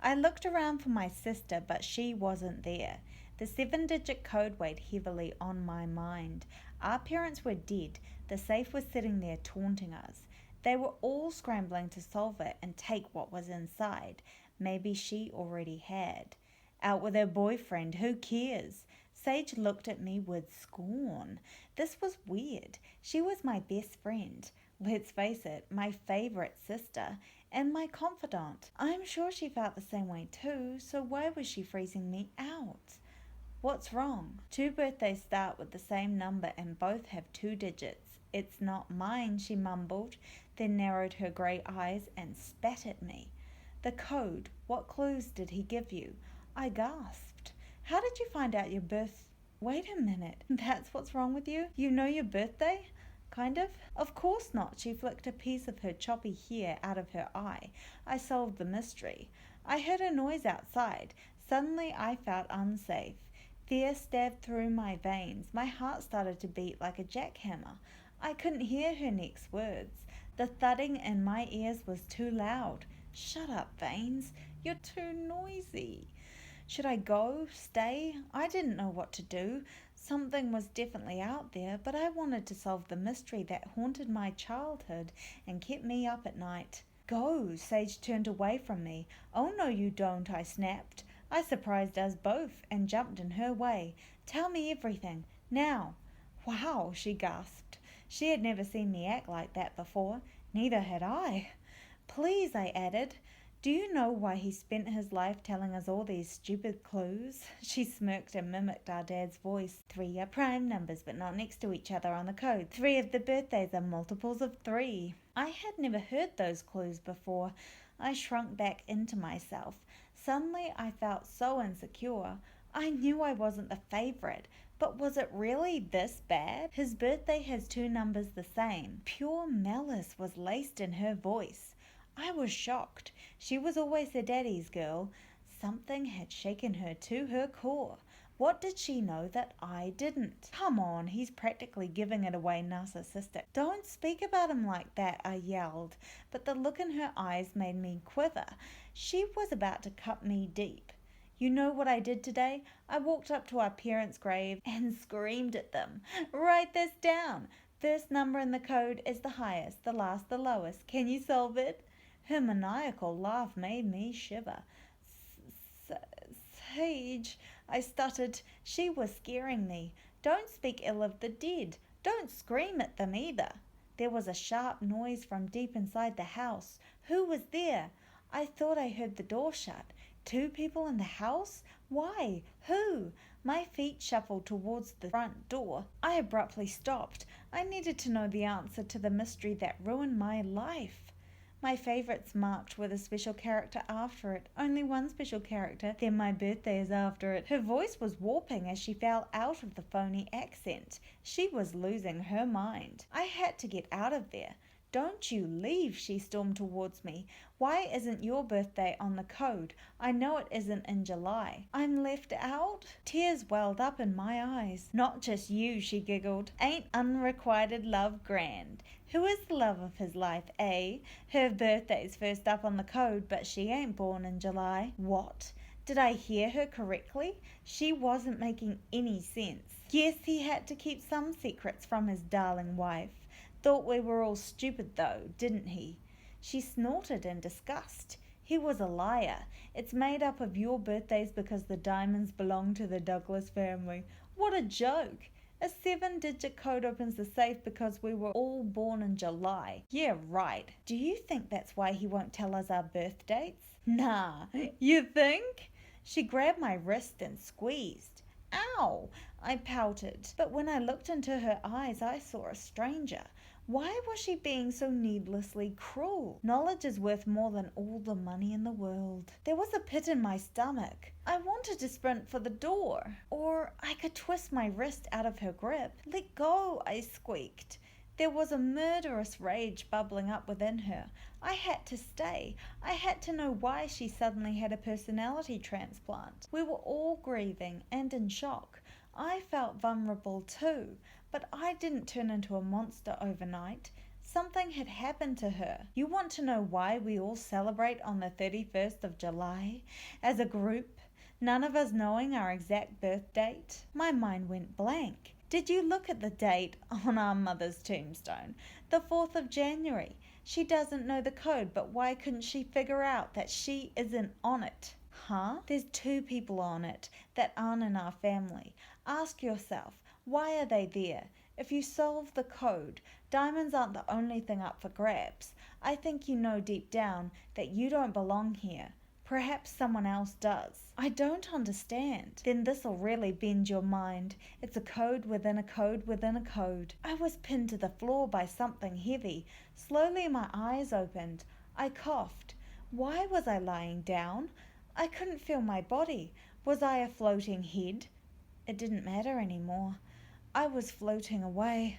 I looked around for my sister, but she wasn't there. The 7-digit code weighed heavily on my mind. Our parents were dead. The safe was sitting there taunting us. They were all scrambling to solve it and take what was inside. Maybe she already had. Out with her boyfriend, who cares? Sage looked at me with scorn. This was weird. She was my best friend. Let's face it, my favourite sister, and my confidant. I'm sure she felt the same way too, so why was she freezing me out? What's wrong? 2 birthdays start with the same number and both have 2 digits. It's not mine, she mumbled, then narrowed her grey eyes and spat at me. The code. What clues did he give you? I gasped. How did you find out your birth... Wait a minute. That's what's wrong with you? You know your birthday? Kind of. Of course not. She flicked a piece of her choppy hair out of her eye. I solved the mystery. I heard a noise outside. Suddenly I felt unsafe. Fear stabbed through my veins. My heart started to beat like a jackhammer. I couldn't hear her next words. The thudding in my ears was too loud. Shut up, Veins. You're too noisy. Should I go? Stay? I didn't know what to do. Something was definitely out there, but I wanted to solve the mystery that haunted my childhood and kept me up at night. Go! Sage turned away from me. Oh, no, you don't, I snapped. I surprised us both and jumped in her way. Tell me everything. Now. Wow, she gasped. She had never seen me act like that before. Neither had I. Please, I added. Do you know why he spent his life telling us all these stupid clues? She smirked and mimicked our dad's voice. 3 are prime numbers, but not next to each other on the code. 3 of the birthdays are multiples of 3. I had never heard those clues before. I shrunk back into myself. Suddenly I felt so insecure. I knew I wasn't the favorite, but was it really this bad? His birthday has 2 numbers the same. Pure malice was laced in her voice. I was shocked. She was always her daddy's girl. Something had shaken her to her core. What did she know that I didn't? Come on, he's practically giving it away narcissistic. Don't speak about him like that, I yelled, but the look in her eyes made me quiver. She was about to cut me deep. You know what I did today? I walked up to our parents' grave and screamed at them. Write this down. First number in the code is the highest, the last the lowest. Can you solve it? Her maniacal laugh made me shiver. Sage, I stuttered. She was scaring me. Don't speak ill of the dead. Don't scream at them either. There was a sharp noise from deep inside the house. Who was there? I thought I heard the door shut. 2 people in the house? Why? Who? My feet shuffled towards the front door. I abruptly stopped. I needed to know the answer to the mystery that ruined my life. My favourites marked with a special character after it. Only one special character, then my birthday is after it. Her voice was warping as she fell out of the phony accent. She was losing her mind. I had to get out of there. Don't you leave, she stormed towards me. Why isn't your birthday on the code? I know it isn't in July. I'm left out? Tears welled up in my eyes. Not just you, she giggled. Ain't unrequited love grand? Who is the love of his life, eh? Her birthday's first up on the code, but she ain't born in July. What? Did I hear her correctly? She wasn't making any sense. Yes, he had to keep some secrets from his darling wife. Thought we were all stupid though, didn't he? She snorted in disgust. He was a liar. It's made up of your birthdays because the diamonds belong to the Douglas family. What a joke! A 7-digit code opens the safe because we were all born in July. Yeah, right. Do you think that's why he won't tell us our birth dates? Nah, you think? She grabbed my wrist and squeezed. Ow! I pouted, but when I looked into her eyes, I saw a stranger. Why was she being so needlessly cruel? Knowledge is worth more than all the money in the world. There was a pit in my stomach. I wanted to sprint for the door, or I could twist my wrist out of her grip. Let go, I squeaked. There was a murderous rage bubbling up within her. I had to stay. I had to know why she suddenly had a personality transplant. We were all grieving and in shock. I felt vulnerable too, but I didn't turn into a monster overnight. Something had happened to her. You want to know why we all celebrate on the 31st of July as a group, none of us knowing our exact birth date? My mind went blank. Did you look at the date on our mother's tombstone? The 4th of January. She doesn't know the code, but why couldn't she figure out that she isn't on it? Huh? There's 2 people on it that aren't in our family. Ask yourself, why are they there? If you solve the code, diamonds aren't the only thing up for grabs. I think you know deep down that you don't belong here. Perhaps someone else does. I don't understand. Then this'll really bend your mind. It's a code within a code within a code. I was pinned to the floor by something heavy. Slowly my eyes opened. I coughed. Why was I lying down? I couldn't feel my body. Was I a floating head? It didn't matter anymore. I was floating away.